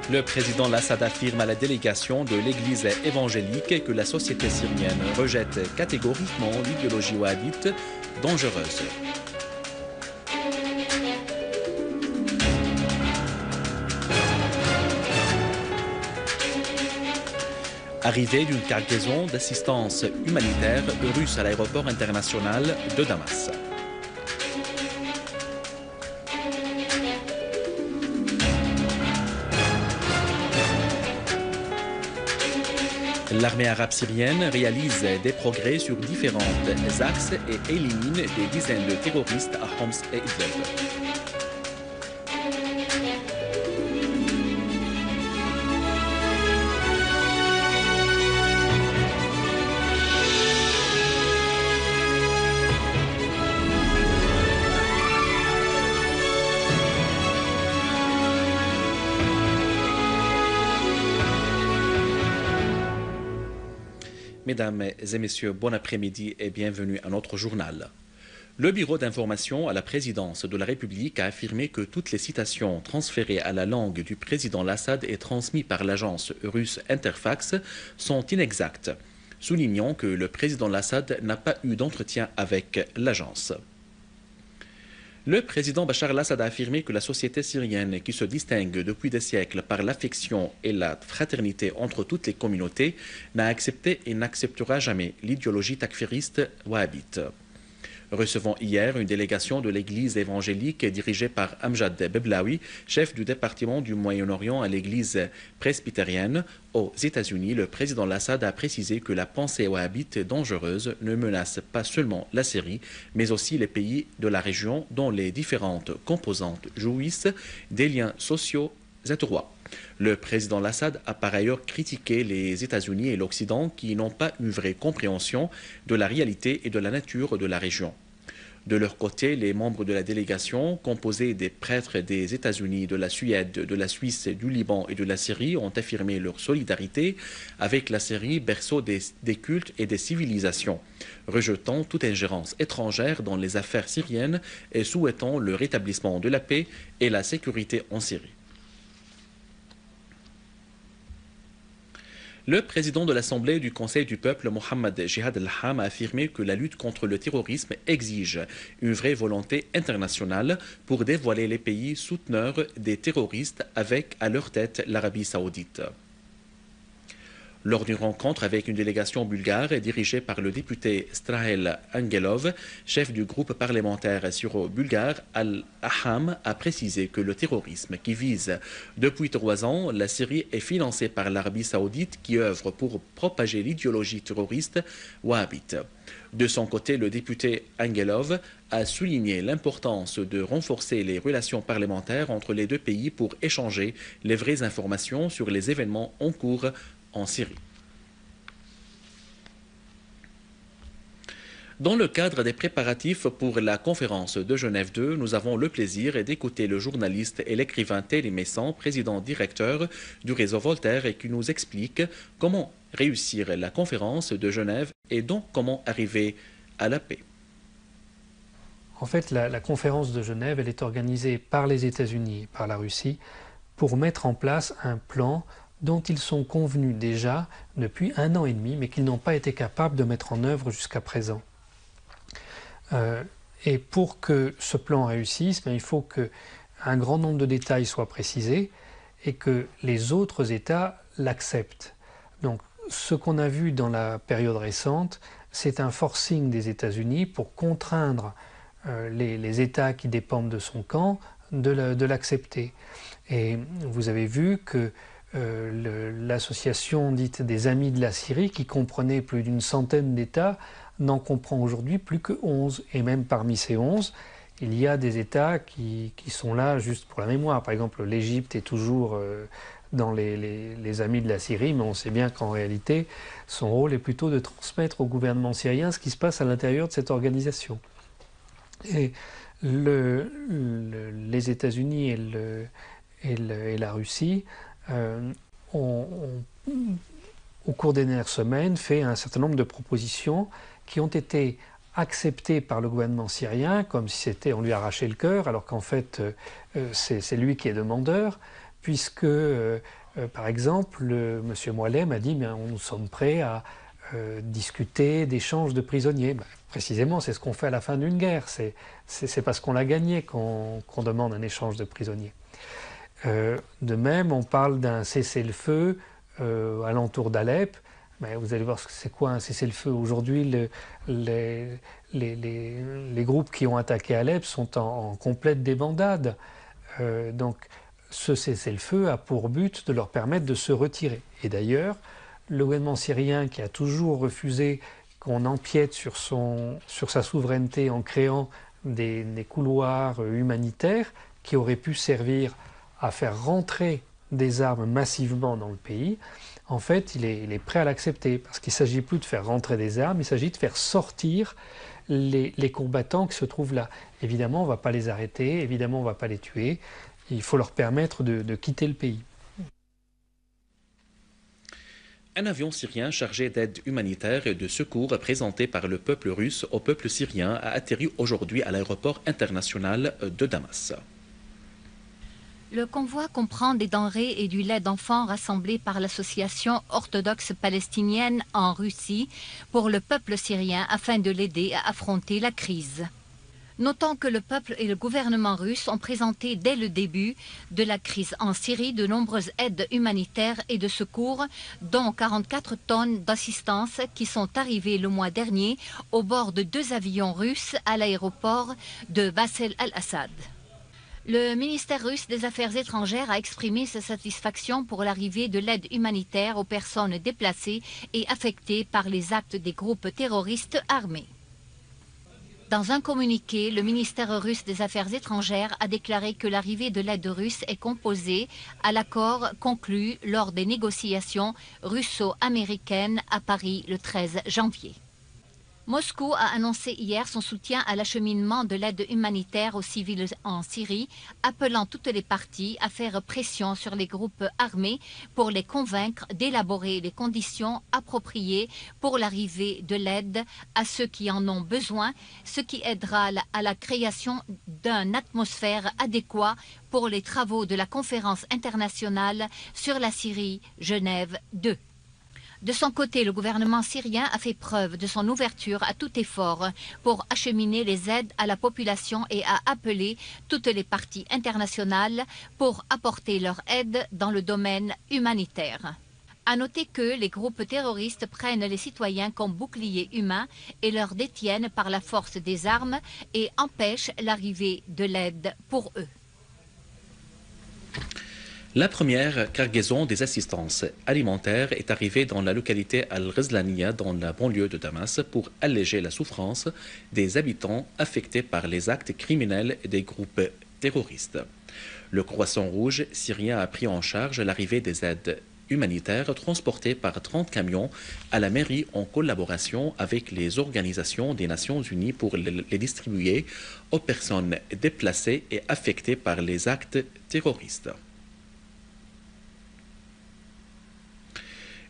Le président Assad affirme à la délégation de l'Église évangélique que la société syrienne rejette catégoriquement l'idéologie wahhabite dangereuse. Arrivée d'une cargaison d'assistance humanitaire russe à l'aéroport international de Damas. L'armée arabe syrienne réalise des progrès sur différents axes et élimine des dizaines de terroristes à Homs et Idlib. Mesdames et messieurs, bon après-midi et bienvenue à notre journal. Le bureau d'information à la présidence de la République a affirmé que toutes les citations transférées à la langue du président Assad et transmises par l'agence russe Interfax sont inexactes, soulignant que le président Assad n'a pas eu d'entretien avec l'agence. Le président Bachar al-Assad a affirmé que la société syrienne, qui se distingue depuis des siècles par l'affection et la fraternité entre toutes les communautés, n'a accepté et n'acceptera jamais l'idéologie takfiriste wahhabite. Recevant hier une délégation de l'église évangélique dirigée par Amjad Beblaoui, chef du département du Moyen-Orient à l'église presbytérienne aux États-Unis, le président Assad a précisé que la pensée wahhabite dangereuse ne menace pas seulement la Syrie, mais aussi les pays de la région dont les différentes composantes jouissent des liens sociaux étroits. Le président Assad a par ailleurs critiqué les États-Unis et l'Occident qui n'ont pas une vraie compréhension de la réalité et de la nature de la région. De leur côté, les membres de la délégation, composés des prêtres des États-Unis, de la Suède, de la Suisse, du Liban et de la Syrie, ont affirmé leur solidarité avec la Syrie, berceau des cultes et des civilisations, rejetant toute ingérence étrangère dans les affaires syriennes et souhaitant le rétablissement de la paix et la sécurité en Syrie. Le président de l'Assemblée du Conseil du peuple, Mohamed Jihad al-Ham, a affirmé que la lutte contre le terrorisme exige une vraie volonté internationale pour dévoiler les pays souteneurs des terroristes avec à leur tête l'Arabie saoudite. Lors d'une rencontre avec une délégation bulgare dirigée par le député Strahel Angelov, chef du groupe parlementaire syro-bulgare, Al-Aham a précisé que le terrorisme qui vise depuis 3 ans la Syrie est financé par l'Arabie saoudite qui œuvre pour propager l'idéologie terroriste wahhabite. De son côté, le député Angelov a souligné l'importance de renforcer les relations parlementaires entre les deux pays pour échanger les vraies informations sur les événements en cours en Syrie. Dans le cadre des préparatifs pour la conférence de Genève 2, nous avons le plaisir d'écouter le journaliste et l'écrivain Thierry Messan, président-directeur du réseau Voltaire, et qui nous explique comment réussir la conférence de Genève et donc comment arriver à la paix. En fait, la conférence de Genève, elle est organisée par les États-Unis et par la Russie pour mettre en place un plan dont ils sont convenus déjà depuis 1 an et demi, mais qu'ils n'ont pas été capables de mettre en œuvre jusqu'à présent. Et pour que ce plan réussisse, il faut qu'un grand nombre de détails soient précisés et que les autres États l'acceptent. Donc, ce qu'on a vu dans la période récente, c'est un forcing des États-Unis pour contraindre les États qui dépendent de son camp de l'accepter. Et vous avez vu que l'association dite des Amis de la Syrie, qui comprenait plus d'une centaine d'États, n'en comprend aujourd'hui plus que 11. Et même parmi ces 11, il y a des États qui sont là juste pour la mémoire. Par exemple, l'Égypte est toujours dans les Amis de la Syrie, mais on sait bien qu'en réalité, son rôle est plutôt de transmettre au gouvernement syrien ce qui se passe à l'intérieur de cette organisation. Et les États-Unis et la Russie ont, au cours des dernières semaines, fait un certain nombre de propositions qui ont été acceptées par le gouvernement syrien, comme si on lui arrachait le cœur, alors qu'en fait, c'est lui qui est demandeur, puisque, par exemple, M. Moallem a dit nous sommes prêts à discuter d'échanges de prisonniers. Précisément, c'est ce qu'on fait à la fin d'une guerre. C'est parce qu'on l'a gagné qu'on demande un échange de prisonniers. De même, on parle d'un cessez-le-feu alentour d'Alep. Vous allez voir c'est quoi un cessez-le-feu. Aujourd'hui, les groupes qui ont attaqué Alep sont en complète débandade. Donc, ce cessez-le-feu a pour but de leur permettre de se retirer. Et d'ailleurs, le gouvernement syrien, qui a toujours refusé qu'on empiète sur sa souveraineté en créant des couloirs humanitaires qui auraient pu servir à faire rentrer des armes massivement dans le pays, en fait, il est prêt à l'accepter, parce qu'il ne s'agit plus de faire rentrer des armes, il s'agit de faire sortir les combattants qui se trouvent là. Évidemment, on ne va pas les arrêter, évidemment, on ne va pas les tuer, il faut leur permettre de quitter le pays. Un avion syrien chargé d'aide humanitaire et de secours présenté par le peuple russe au peuple syrien a atterri aujourd'hui à l'aéroport international de Damas. Le convoi comprend des denrées et du lait d'enfants rassemblés par l'association orthodoxe palestinienne en Russie pour le peuple syrien afin de l'aider à affronter la crise. Notons que le peuple et le gouvernement russe ont présenté dès le début de la crise en Syrie de nombreuses aides humanitaires et de secours, dont 44 tonnes d'assistance qui sont arrivées le mois dernier au bord de 2 avions russes à l'aéroport de Bas el-Assad. Le ministère russe des Affaires étrangères a exprimé sa satisfaction pour l'arrivée de l'aide humanitaire aux personnes déplacées et affectées par les actes des groupes terroristes armés. Dans un communiqué, le ministère russe des Affaires étrangères a déclaré que l'arrivée de l'aide russe est composée à l'accord conclu lors des négociations russo-américaines à Paris le 13 janvier. Moscou a annoncé hier son soutien à l'acheminement de l'aide humanitaire aux civils en Syrie, appelant toutes les parties à faire pression sur les groupes armés pour les convaincre d'élaborer les conditions appropriées pour l'arrivée de l'aide à ceux qui en ont besoin, ce qui aidera à la création d'une atmosphère adéquate pour les travaux de la conférence internationale sur la Syrie, Genève 2. De son côté, le gouvernement syrien a fait preuve de son ouverture à tout effort pour acheminer les aides à la population et a appelé toutes les parties internationales pour apporter leur aide dans le domaine humanitaire. À noter que les groupes terroristes prennent les citoyens comme boucliers humains et leur détiennent par la force des armes et empêchent l'arrivée de l'aide pour eux. La première cargaison des assistances alimentaires est arrivée dans la localité Al-Ghazlaniya, dans la banlieue de Damas, pour alléger la souffrance des habitants affectés par les actes criminels des groupes terroristes. Le Croissant Rouge syrien a pris en charge l'arrivée des aides humanitaires transportées par 30 camions à la mairie en collaboration avec les organisations des Nations Unies pour les distribuer aux personnes déplacées et affectées par les actes terroristes.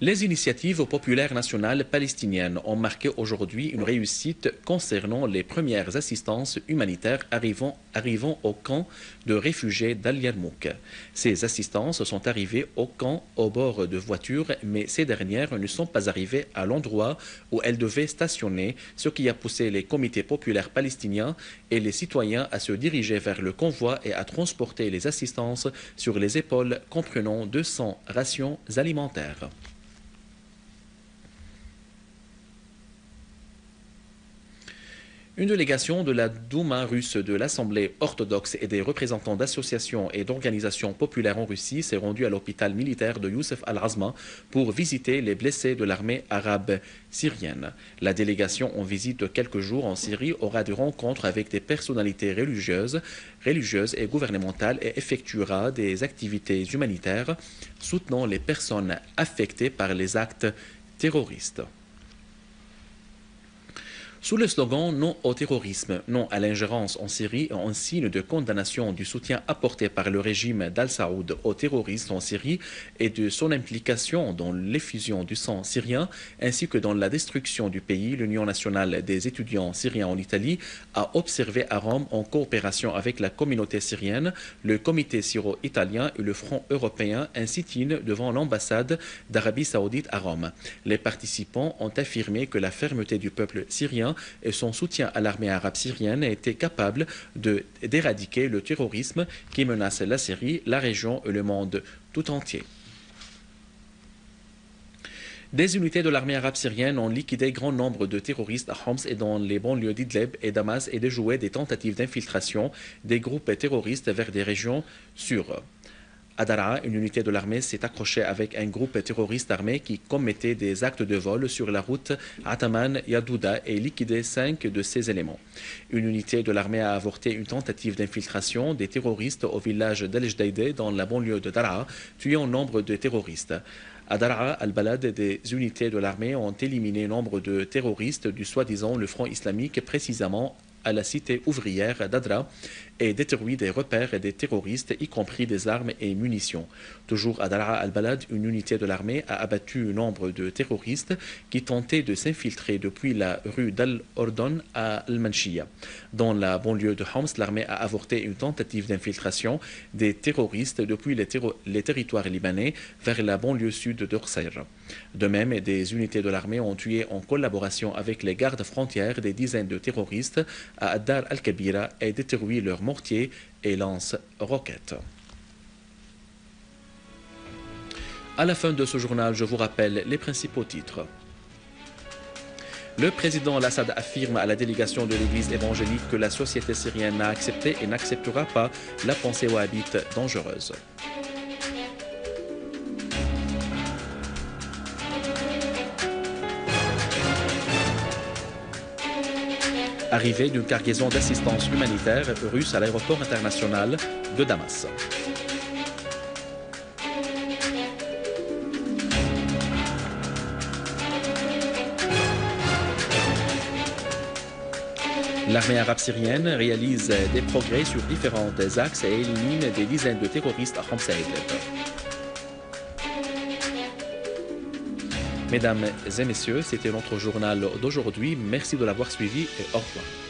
Les initiatives populaires nationales palestiniennes ont marqué aujourd'hui une réussite concernant les premières assistances humanitaires arrivant au camp de réfugiés d'Al-Yarmouk. Ces assistances sont arrivées au camp au bord de voitures, mais ces dernières ne sont pas arrivées à l'endroit où elles devaient stationner, ce qui a poussé les comités populaires palestiniens et les citoyens à se diriger vers le convoi et à transporter les assistances sur les épaules, comprenant 200 rations alimentaires. Une délégation de la Douma russe, de l'Assemblée orthodoxe et des représentants d'associations et d'organisations populaires en Russie s'est rendue à l'hôpital militaire de Youssef Al-Azma pour visiter les blessés de l'armée arabe syrienne. La délégation en visite de quelques jours en Syrie aura des rencontres avec des personnalités religieuses et gouvernementales et effectuera des activités humanitaires soutenant les personnes affectées par les actes terroristes. Sous le slogan Non au terrorisme, non à l'ingérence en Syrie, en signe de condamnation du soutien apporté par le régime d'Al-Saoud aux terroristes en Syrie et de son implication dans l'effusion du sang syrien ainsi que dans la destruction du pays, l'Union nationale des étudiants syriens en Italie a observé à Rome, en coopération avec la communauté syrienne, le comité syro-italien et le Front européen, un sit-in devant l'ambassade d'Arabie saoudite à Rome. Les participants ont affirmé que la fermeté du peuple syrien et son soutien à l'armée arabe syrienne a été capable d'éradiquer le terrorisme qui menace la Syrie, la région et le monde tout entier. Des unités de l'armée arabe syrienne ont liquidé grand nombre de terroristes à Homs et dans les banlieues d'Idlib et Damas et déjoué des tentatives d'infiltration des groupes terroristes vers des régions sûres. À Daraa, une unité de l'armée s'est accrochée avec un groupe terroriste armé qui commettait des actes de vol sur la route Ataman-Yadouda et liquidé 5 de ses éléments. Une unité de l'armée a avorté une tentative d'infiltration des terroristes au village d'Al-Jdaïdeh dans la banlieue de Daraa, tuant nombre de terroristes. À Daraa, al-Balad, des unités de l'armée ont éliminé nombre de terroristes du soi-disant le Front islamique, précisément à la cité ouvrière d'Adra, et détruit des repères des terroristes, y compris des armes et munitions. Toujours à Daraa al-Balad, une unité de l'armée a abattu nombre de terroristes qui tentaient de s'infiltrer depuis la rue d'Al-Ordon à Al-Manshia. Dans la banlieue de Homs, l'armée a avorté une tentative d'infiltration des terroristes depuis les territoires libanais vers la banlieue sud d'Orsayr. De même, des unités de l'armée ont tué en collaboration avec les gardes frontières des dizaines de terroristes à Ad-Dar al-Kabira et détruit leurs mortiers et lance-roquettes. À la fin de ce journal, je vous rappelle les principaux titres. Le président al-Assad affirme à la délégation de l'Église évangélique que la société syrienne n'a accepté et n'acceptera pas la pensée wahhabite dangereuse. Arrivée d'une cargaison d'assistance humanitaire russe à l'aéroport international de Damas. L'armée arabe syrienne réalise des progrès sur différents axes et élimine des dizaines de terroristes à Homs et Idlib. Mesdames et messieurs, c'était notre journal d'aujourd'hui. Merci de l'avoir suivi et au revoir.